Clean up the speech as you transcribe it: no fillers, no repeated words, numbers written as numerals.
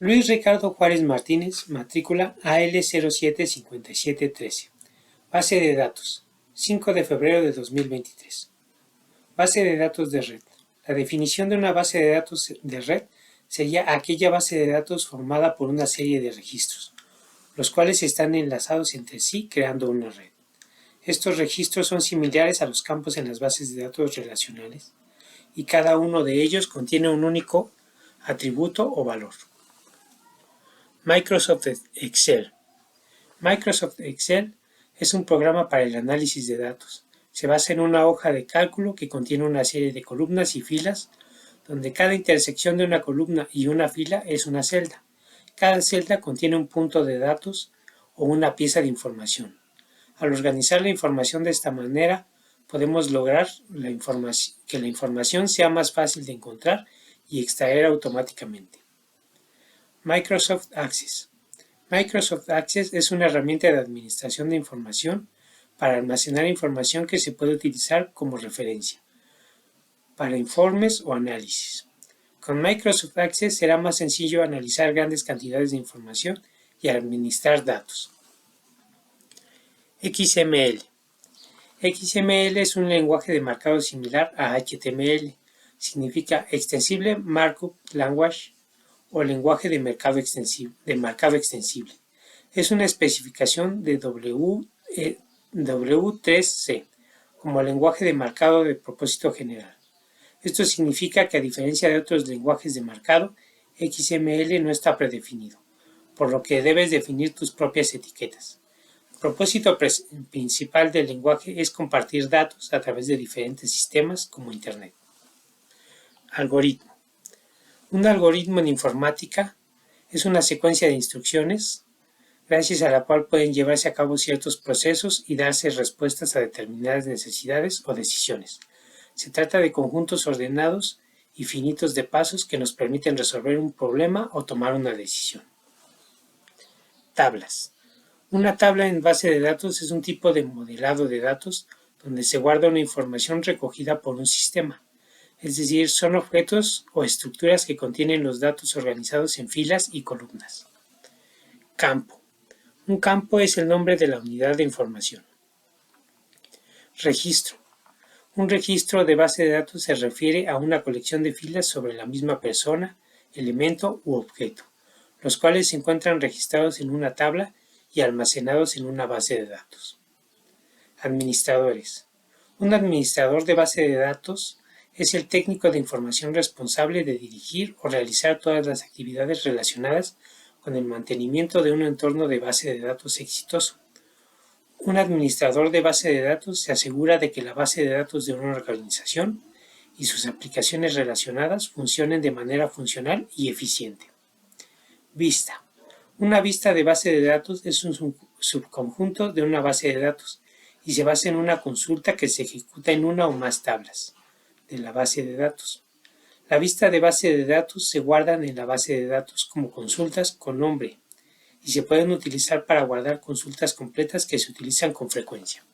Luis Ricardo Juárez Martínez, matrícula AL075713. Base de datos, 5 de febrero de 2023. Base de datos de red. La definición de una base de datos de red sería aquella base de datos formada por una serie de registros, los cuales están enlazados entre sí creando una red. Estos registros son similares a los campos en las bases de datos relacionales y cada uno de ellos contiene un único atributo o valor. Microsoft Excel. Microsoft Excel es un programa para el análisis de datos. Se basa en una hoja de cálculo que contiene una serie de columnas y filas, donde cada intersección de una columna y una fila es una celda. Cada celda contiene un punto de datos o una pieza de información. Al organizar la información de esta manera, podemos lograr que la información sea más fácil de encontrar y extraer automáticamente. Microsoft Access. Microsoft Access es una herramienta de administración de información para almacenar información que se puede utilizar como referencia para informes o análisis. Con Microsoft Access será más sencillo analizar grandes cantidades de información y administrar datos. XML. XML es un lenguaje de marcado similar a HTML. Significa Extensible Markup Language o lenguaje de marcado extensible. Es una especificación de W3C como lenguaje de marcado de propósito general. Esto significa que a diferencia de otros lenguajes de marcado, XML no está predefinido, por lo que debes definir tus propias etiquetas. El propósito principal del lenguaje es compartir datos a través de diferentes sistemas como Internet. Algoritmo. Un algoritmo en informática es una secuencia de instrucciones gracias a la cual pueden llevarse a cabo ciertos procesos y darse respuestas a determinadas necesidades o decisiones. Se trata de conjuntos ordenados y finitos de pasos que nos permiten resolver un problema o tomar una decisión. Tablas. Una tabla en base de datos es un tipo de modelado de datos donde se guarda una información recogida por un sistema. Es decir, son objetos o estructuras que contienen los datos organizados en filas y columnas. Campo. Un campo es el nombre de la unidad de información. Registro. Un registro de base de datos se refiere a una colección de filas sobre la misma persona, elemento u objeto, los cuales se encuentran registrados en una tabla y almacenados en una base de datos. Administradores. Un administrador de base de datos es el técnico de información responsable de dirigir o realizar todas las actividades relacionadas con el mantenimiento de un entorno de base de datos exitoso. Un administrador de base de datos se asegura de que la base de datos de una organización y sus aplicaciones relacionadas funcionen de manera funcional y eficiente. Vista. Una vista de base de datos es un subconjunto de una base de datos y se basa en una consulta que se ejecuta en una o más tablas de la base de datos. La vista de base de datos se guardan en la base de datos como consultas con nombre y se pueden utilizar para guardar consultas completas que se utilizan con frecuencia.